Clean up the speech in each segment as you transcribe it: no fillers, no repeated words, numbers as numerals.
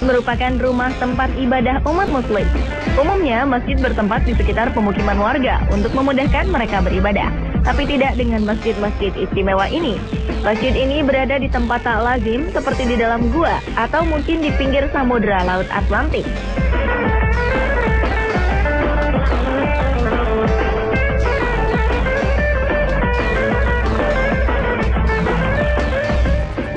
merupakan rumah tempat ibadah umat muslim. Umumnya, masjid bertempat di sekitar pemukiman warga untuk memudahkan mereka beribadah. Tapi tidak dengan masjid-masjid istimewa ini. Masjid ini berada di tempat tak lazim seperti di dalam gua atau mungkin di pinggir samudera Laut Atlantik.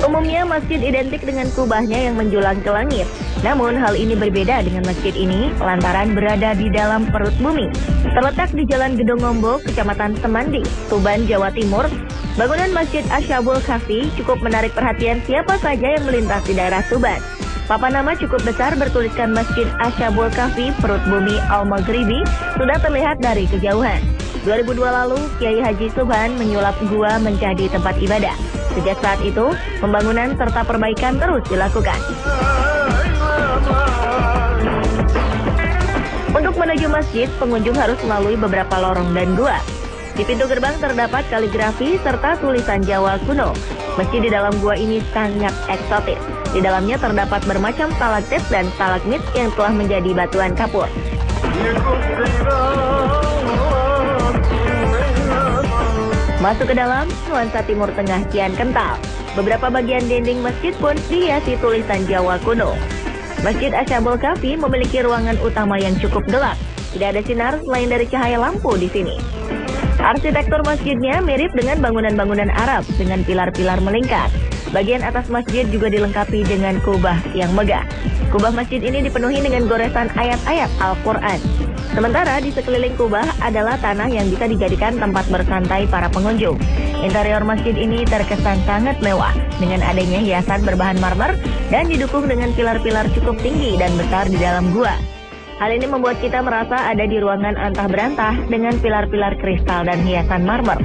Umumnya masjid identik dengan kubahnya yang menjulang ke langit. Namun hal ini berbeda dengan masjid ini lantaran berada di dalam perut bumi. Terletak di Jalan Gedong Ngombo, Kecamatan Semandi, Tuban, Jawa Timur, bangunan Masjid Ashabul Kahfi cukup menarik perhatian siapa saja yang melintas di daerah Tuban. Papan nama cukup besar bertuliskan Masjid Ashabul Kahfi Perut Bumi Al-Maghribi sudah terlihat dari kejauhan. 2002 lalu, Kiai Haji Subhan menyulap gua menjadi tempat ibadah. Sejak saat itu, pembangunan serta perbaikan terus dilakukan. Untuk menuju masjid, pengunjung harus melalui beberapa lorong dan gua. Di pintu gerbang terdapat kaligrafi serta tulisan Jawa kuno. Masjid di dalam gua ini sangat eksotis. Di dalamnya terdapat bermacam stalaktit dan stalagmit yang telah menjadi batuan kapur. Masuk ke dalam, nuansa Timur Tengah kian kental. Beberapa bagian dinding masjid pun dihiasi tulisan Jawa kuno. Masjid Ashabul Kahfi memiliki ruangan utama yang cukup gelap. Tidak ada sinar selain dari cahaya lampu di sini. Arsitektur masjidnya mirip dengan bangunan-bangunan Arab dengan pilar-pilar melingkar. Bagian atas masjid juga dilengkapi dengan kubah yang megah. Kubah masjid ini dipenuhi dengan goresan ayat-ayat Al-Quran. Sementara di sekeliling kubah adalah tanah yang bisa dijadikan tempat bersantai para pengunjung. Interior masjid ini terkesan sangat mewah dengan adanya hiasan berbahan marmer dan didukung dengan pilar-pilar cukup tinggi dan besar di dalam gua. Hal ini membuat kita merasa ada di ruangan antah berantah dengan pilar-pilar kristal dan hiasan marmer.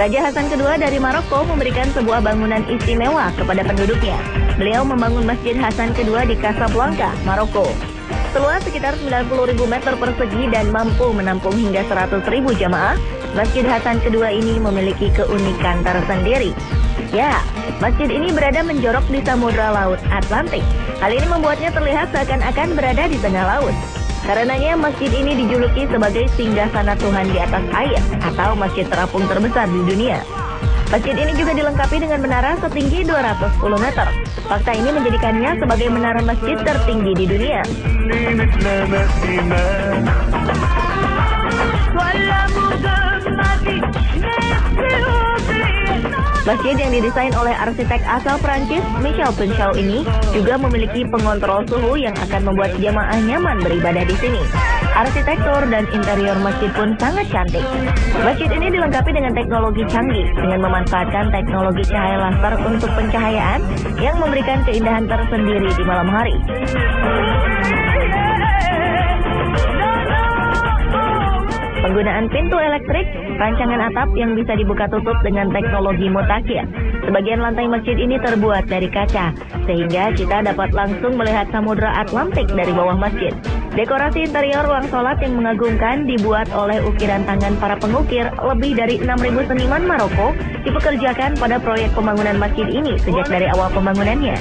Raja Hasan II dari Maroko memberikan sebuah bangunan istimewa kepada penduduknya. Beliau membangun Masjid Hasan II di Casablanca, Maroko. Seluas sekitar 90.000 meter persegi dan mampu menampung hingga 100.000 jamaah, Masjid Hasan II ini memiliki keunikan tersendiri. Ya, masjid ini berada menjorok di samudera Laut Atlantik. Hal ini membuatnya terlihat seakan-akan berada di tengah laut. Karenanya masjid ini dijuluki sebagai singgasana Tuhan di atas air atau masjid terapung terbesar di dunia. Masjid ini juga dilengkapi dengan menara setinggi 210 meter. Fakta ini menjadikannya sebagai menara masjid tertinggi di dunia. Masjid yang didesain oleh arsitek asal Prancis, Michel Punchau ini juga memiliki pengontrol suhu yang akan membuat jamaah nyaman beribadah di sini. Arsitektur dan interior masjid pun sangat cantik. Masjid ini dilengkapi dengan teknologi canggih dengan memanfaatkan teknologi cahaya laser untuk pencahayaan yang memberikan keindahan tersendiri di malam hari. Penggunaan pintu elektrik, rancangan atap yang bisa dibuka tutup dengan teknologi mutakhir. Sebagian lantai masjid ini terbuat dari kaca, sehingga kita dapat langsung melihat samudera Atlantik dari bawah masjid. Dekorasi interior ruang sholat yang mengagumkan dibuat oleh ukiran tangan para pengukir. Lebih dari 6.000 seniman Maroko dipekerjakan pada proyek pembangunan masjid ini sejak dari awal pembangunannya.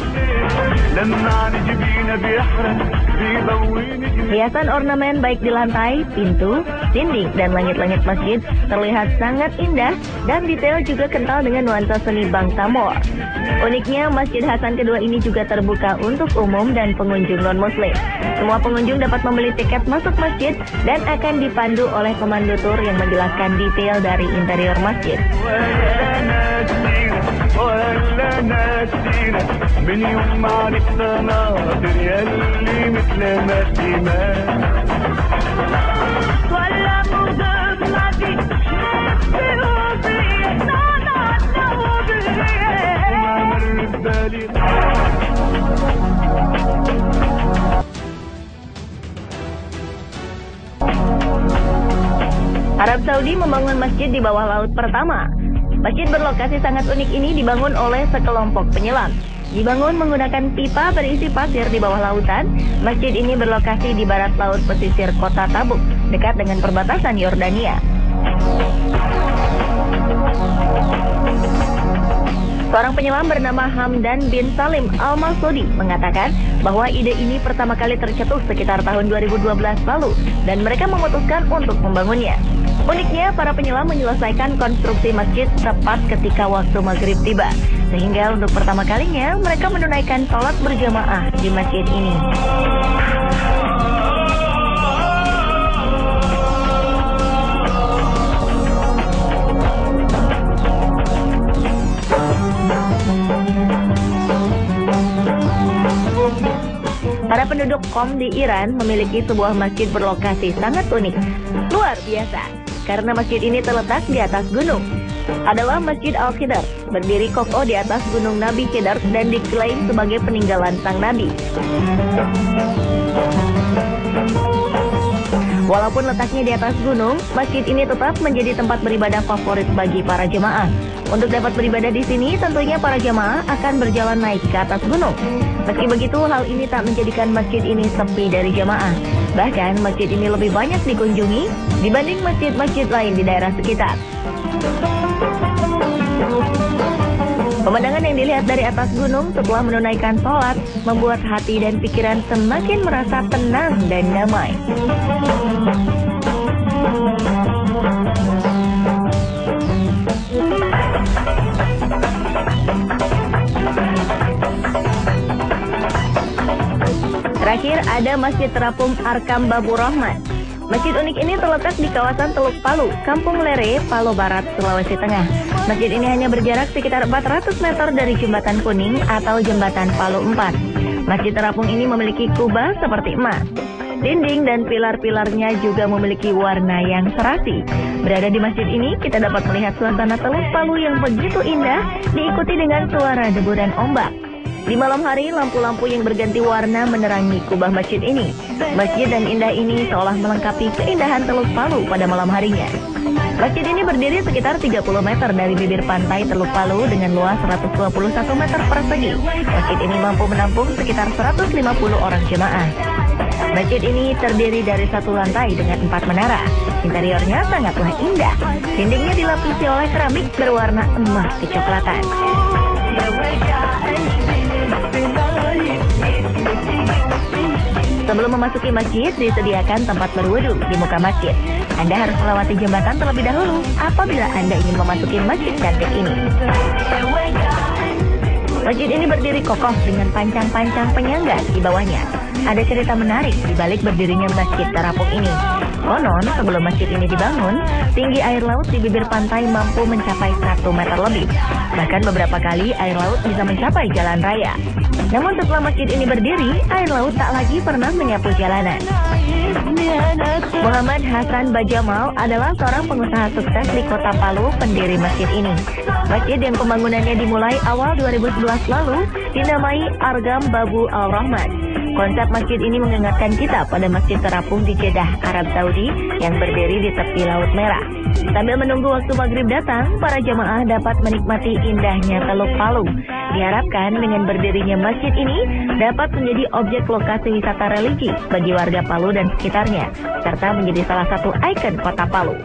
Hiasan ornamen baik di lantai, pintu, dinding, dan langit-langit masjid terlihat sangat indah dan detail juga kental dengan nuansa seni bangsa Moor. Uniknya, Masjid Hasan II ini juga terbuka untuk umum dan pengunjung non-muslim. Semua pengunjung dapat membeli tiket masuk masjid dan akan dipandu oleh pemandu tur yang menjelaskan detail dari interior masjid. Arab Saudi membangun masjid di bawah laut pertama. Masjid berlokasi sangat unik ini dibangun oleh sekelompok penyelam. Dibangun menggunakan pipa berisi pasir di bawah lautan, masjid ini berlokasi di barat laut pesisir kota Tabuk, dekat dengan perbatasan Yordania. Seorang penyelam bernama Hamdan bin Salim Al-Masudi mengatakan bahwa ide ini pertama kali tercetus sekitar tahun 2012 lalu dan mereka memutuskan untuk membangunnya. Uniknya, para penyelam menyelesaikan konstruksi masjid tepat ketika waktu maghrib tiba, sehingga untuk pertama kalinya mereka menunaikan sholat berjamaah di masjid ini. Para penduduk Qom di Iran memiliki sebuah masjid berlokasi sangat unik, luar biasa, karena masjid ini terletak di atas gunung. Adalah Masjid Al-Khidr, berdiri kokoh di atas gunung Nabi Khidr dan diklaim sebagai peninggalan sang Nabi. Walaupun letaknya di atas gunung, masjid ini tetap menjadi tempat beribadah favorit bagi para jemaah. Untuk dapat beribadah di sini, tentunya para jemaah akan berjalan naik ke atas gunung. Meski begitu, hal ini tak menjadikan masjid ini sepi dari jemaah. Bahkan, masjid ini lebih banyak dikunjungi dibanding masjid-masjid lain di daerah sekitar. Pemandangan yang dilihat dari atas gunung setelah menunaikan sholat membuat hati dan pikiran semakin merasa tenang dan damai. Terakhir ada Masjid Terapung Arkam Babur Rahman. Masjid unik ini terletak di kawasan Teluk Palu, Kampung Lere, Palu Barat, Sulawesi Tengah. Masjid ini hanya berjarak sekitar 400 meter dari Jembatan Kuning atau Jembatan Palu 4. Masjid Terapung ini memiliki kubah seperti emas. Dinding dan pilar-pilarnya juga memiliki warna yang serasi. Berada di masjid ini, kita dapat melihat suasana Teluk Palu yang begitu indah, diikuti dengan suara deburan ombak. Di malam hari, lampu-lampu yang berganti warna menerangi kubah masjid ini. Masjid dan indah ini seolah melengkapi keindahan Teluk Palu pada malam harinya. Masjid ini berdiri sekitar 30 meter dari bibir pantai Teluk Palu dengan luas 121 meter persegi. Masjid ini mampu menampung sekitar 150 orang jemaah. Masjid ini terdiri dari satu lantai dengan 4 menara. Interiornya sangatlah indah. Dindingnya dilapisi oleh keramik berwarna emas kecoklatan. Sebelum memasuki masjid, disediakan tempat berwudu di muka masjid. Anda harus melewati jembatan terlebih dahulu apabila Anda ingin memasuki masjid cantik ini. Masjid ini berdiri kokoh dengan pancang-pancang penyangga di bawahnya. Ada cerita menarik di balik berdirinya Masjid Terapung ini. Konon, sebelum masjid ini dibangun, tinggi air laut di bibir pantai mampu mencapai 1 meter lebih. Bahkan beberapa kali air laut bisa mencapai jalan raya. Namun setelah masjid ini berdiri, air laut tak lagi pernah menyapu jalanan. Muhammad Hasan Bajamal adalah seorang pengusaha sukses di kota Palu, pendiri masjid ini. Masjid yang pembangunannya dimulai awal 2011 lalu dinamai Arkam Babur Rahman. Konsep masjid ini mengingatkan kita pada Masjid Terapung di Jeddah, Arab Saudi yang berdiri di tepi Laut Merah. Sambil menunggu waktu maghrib datang, para jemaah dapat menikmati indahnya Teluk Palu. Diharapkan dengan berdirinya masjid ini dapat menjadi objek lokasi wisata religi bagi warga Palu dan sekitarnya, serta menjadi salah satu ikon kota Palu.